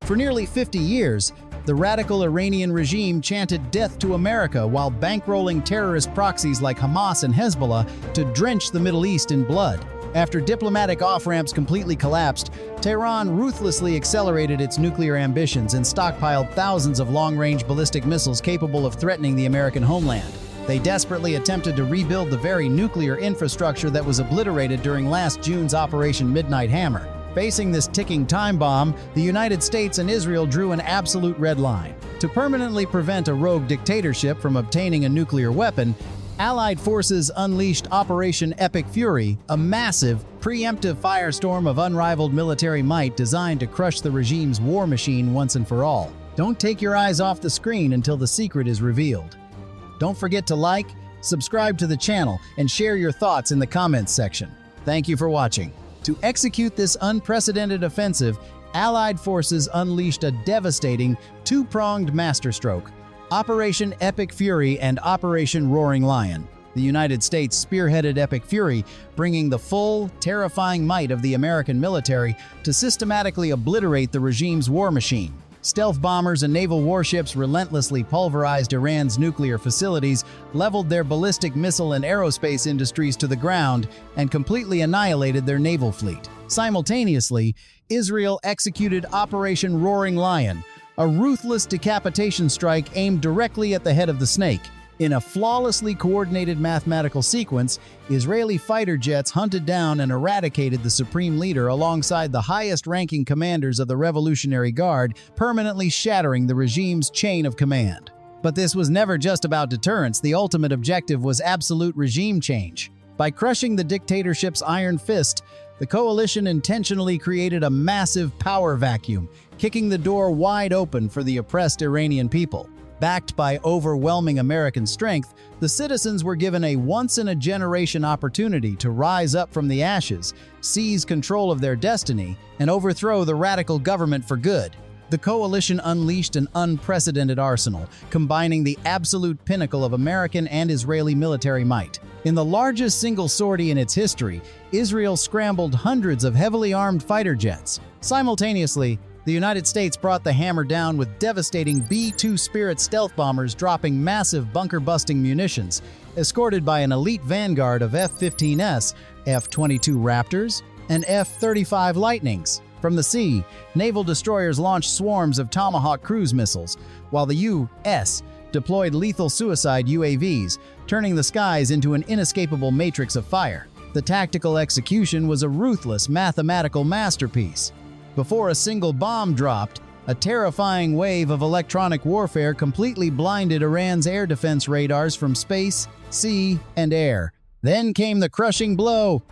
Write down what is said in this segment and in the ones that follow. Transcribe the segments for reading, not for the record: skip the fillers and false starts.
For nearly 50 years, the radical Iranian regime chanted death to America while bankrolling terrorist proxies like Hamas and Hezbollah to drench the Middle East in blood. After diplomatic off-ramps completely collapsed, Tehran ruthlessly accelerated its nuclear ambitions and stockpiled thousands of long-range ballistic missiles capable of threatening the American homeland. They desperately attempted to rebuild the very nuclear infrastructure that was obliterated during last June's Operation Midnight Hammer. Facing this ticking time bomb, the United States and Israel drew an absolute red line. To permanently prevent a rogue dictatorship from obtaining a nuclear weapon, Allied forces unleashed Operation Epic Fury, a massive, preemptive firestorm of unrivaled military might designed to crush the regime's war machine once and for all. Don't take your eyes off the screen until the secret is revealed. Don't forget to like, subscribe to the channel, and share your thoughts in the comments section. Thank you for watching. To execute this unprecedented offensive, Allied forces unleashed a devastating, two-pronged masterstroke: Operation Epic Fury and Operation Roaring Lion. The United States spearheaded Epic Fury, bringing the full, terrifying might of the American military to systematically obliterate the regime's war machine. Stealth bombers and naval warships relentlessly pulverized Iran's nuclear facilities, leveled their ballistic missile and aerospace industries to the ground, and completely annihilated their naval fleet. Simultaneously, Israel executed Operation Roaring Lion, a ruthless decapitation strike aimed directly at the head of the snake. In a flawlessly coordinated mathematical sequence, Israeli fighter jets hunted down and eradicated the supreme leader alongside the highest-ranking commanders of the Revolutionary Guard, permanently shattering the regime's chain of command. But this was never just about deterrence. The ultimate objective was absolute regime change. By crushing the dictatorship's iron fist, the coalition intentionally created a massive power vacuum, kicking the door wide open for the oppressed Iranian people. Backed by overwhelming American strength, the citizens were given a once-in-a-generation opportunity to rise up from the ashes, seize control of their destiny, and overthrow the radical government for good. The coalition unleashed an unprecedented arsenal, combining the absolute pinnacle of American and Israeli military might. In the largest single sortie in its history, Israel scrambled hundreds of heavily armed fighter jets. Simultaneously, the United States brought the hammer down with devastating B-2 Spirit stealth bombers dropping massive bunker-busting munitions, escorted by an elite vanguard of F-15S, F-22 Raptors, and F-35 Lightnings. From the sea, naval destroyers launched swarms of Tomahawk cruise missiles, while the U.S. deployed lethal suicide UAVs, turning the skies into an inescapable matrix of fire. The tactical execution was a ruthless mathematical masterpiece. Before a single bomb dropped, a terrifying wave of electronic warfare completely blinded Iran's air defense radars from space, sea, and air. Then came the crushing blow.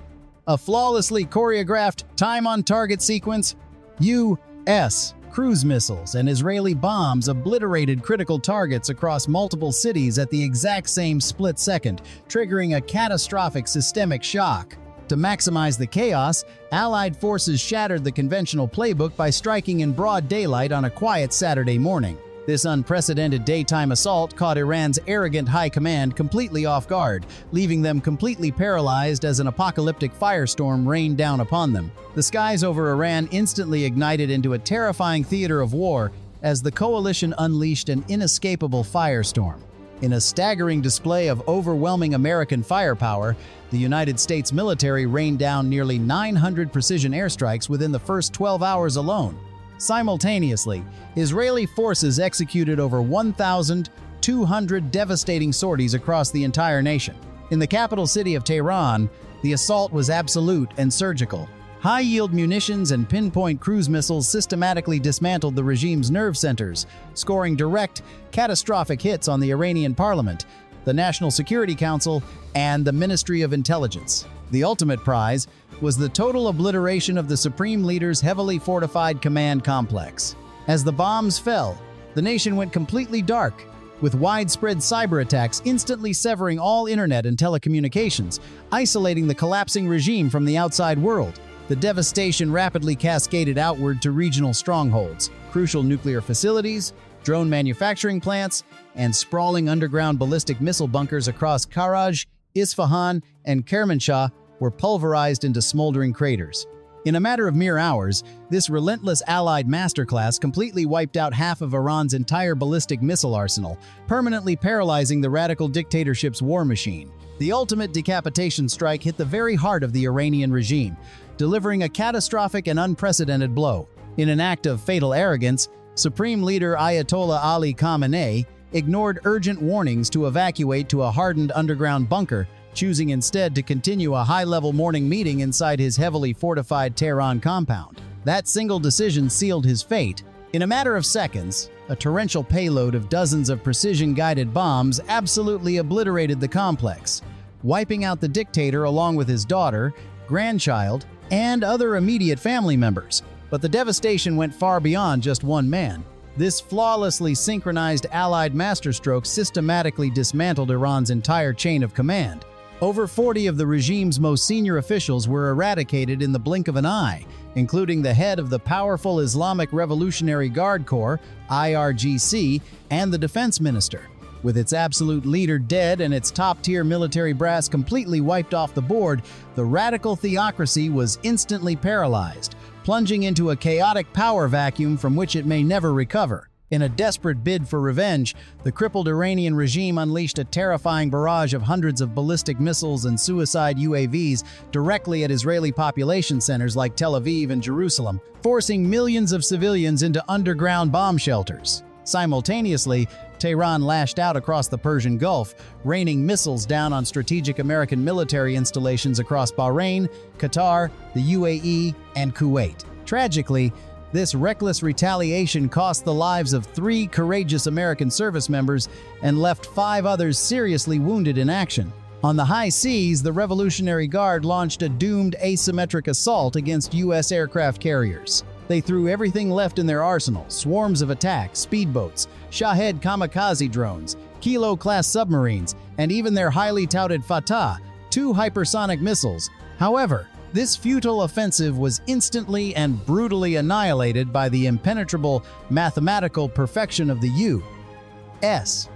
A flawlessly choreographed time-on-target sequence. U.S. cruise missiles and Israeli bombs obliterated critical targets across multiple cities at the exact same split second, triggering a catastrophic systemic shock. To maximize the chaos, Allied forces shattered the conventional playbook by striking in broad daylight on a quiet Saturday morning. This unprecedented daytime assault caught Iran's arrogant high command completely off guard, leaving them completely paralyzed as an apocalyptic firestorm rained down upon them. The skies over Iran instantly ignited into a terrifying theater of war as the coalition unleashed an inescapable firestorm. In a staggering display of overwhelming American firepower, the United States military rained down nearly 900 precision airstrikes within the first 12 hours alone. Simultaneously, Israeli forces executed over 1,200 devastating sorties across the entire nation. In the capital city of Tehran, the assault was absolute and surgical. High-yield munitions and pinpoint cruise missiles systematically dismantled the regime's nerve centers, scoring direct, catastrophic hits on the Iranian parliament, the National Security Council, and the Ministry of Intelligence. The ultimate prize was the total obliteration of the supreme leader's heavily fortified command complex. As the bombs fell, the nation went completely dark, with widespread cyber attacks instantly severing all internet and telecommunications, isolating the collapsing regime from the outside world. The devastation rapidly cascaded outward to regional strongholds, crucial nuclear facilities, drone manufacturing plants, and sprawling underground ballistic missile bunkers across Karaj, Isfahan, and Kermanshah were pulverized into smoldering craters. In a matter of mere hours, this relentless Allied masterclass completely wiped out half of Iran's entire ballistic missile arsenal, permanently paralyzing the radical dictatorship's war machine. The ultimate decapitation strike hit the very heart of the Iranian regime, delivering a catastrophic and unprecedented blow. In an act of fatal arrogance, Supreme Leader Ayatollah Ali Khamenei ignored urgent warnings to evacuate to a hardened underground bunker, choosing instead to continue a high-level morning meeting inside his heavily fortified Tehran compound. That single decision sealed his fate. In a matter of seconds, a torrential payload of dozens of precision-guided bombs absolutely obliterated the complex, wiping out the dictator along with his daughter, grandchild, and other immediate family members. But the devastation went far beyond just one man. This flawlessly synchronized Allied masterstroke systematically dismantled Iran's entire chain of command. Over 40 of the regime's most senior officials were eradicated in the blink of an eye, including the head of the powerful Islamic Revolutionary Guard Corps, IRGC, and the defense minister. With its absolute leader dead and its top-tier military brass completely wiped off the board, the radical theocracy was instantly paralyzed, plunging into a chaotic power vacuum from which it may never recover. In a desperate bid for revenge, the crippled Iranian regime unleashed a terrifying barrage of hundreds of ballistic missiles and suicide UAVs directly at Israeli population centers like Tel Aviv and Jerusalem, forcing millions of civilians into underground bomb shelters. Simultaneously, Tehran lashed out across the Persian Gulf, raining missiles down on strategic American military installations across Bahrain, Qatar, the UAE, and Kuwait. Tragically, this reckless retaliation cost the lives of 3 courageous American service members and left 5 others seriously wounded in action. On the high seas, the Revolutionary Guard launched a doomed asymmetric assault against U.S. aircraft carriers. They threw everything left in their arsenal: swarms of attacks, speedboats, Shahed kamikaze drones, Kilo-class submarines, and even their highly touted Fatah, 2 hypersonic missiles. However, this futile offensive was instantly and brutally annihilated by the impenetrable mathematical perfection of the U.S.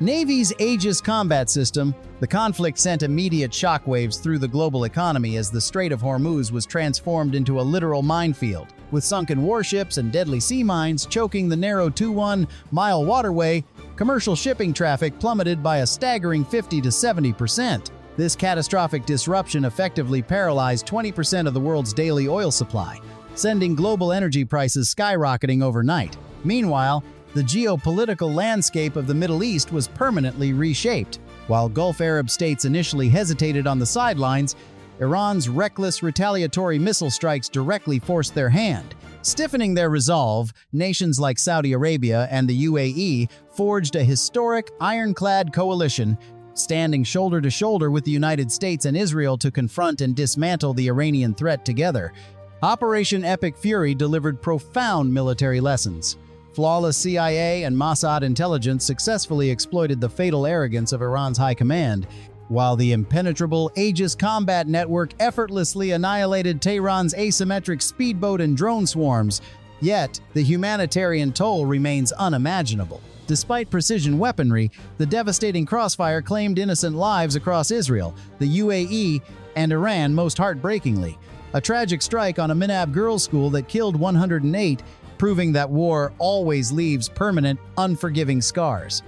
Navy's Aegis combat system. The conflict sent immediate shockwaves through the global economy as the Strait of Hormuz was transformed into a literal minefield, with sunken warships and deadly sea mines choking the narrow 21-mile waterway. Commercial shipping traffic plummeted by a staggering 50 to 70%. This catastrophic disruption effectively paralyzed 20% of the world's daily oil supply, sending global energy prices skyrocketing overnight. Meanwhile, the geopolitical landscape of the Middle East was permanently reshaped. While Gulf Arab states initially hesitated on the sidelines, Iran's reckless retaliatory missile strikes directly forced their hand. Stiffening their resolve, nations like Saudi Arabia and the UAE forged a historic, ironclad coalition, standing shoulder to shoulder with the United States and Israel to confront and dismantle the Iranian threat together. Operation Epic Fury delivered profound military lessons. Flawless CIA and Mossad intelligence successfully exploited the fatal arrogance of Iran's high command, while the impenetrable Aegis combat network effortlessly annihilated Tehran's asymmetric speedboat and drone swarms. Yet, the humanitarian toll remains unimaginable. Despite precision weaponry, the devastating crossfire claimed innocent lives across Israel, the UAE, and Iran most heartbreakingly. A tragic strike on a Minab girls' school that killed 108, proving that war always leaves permanent, unforgiving scars.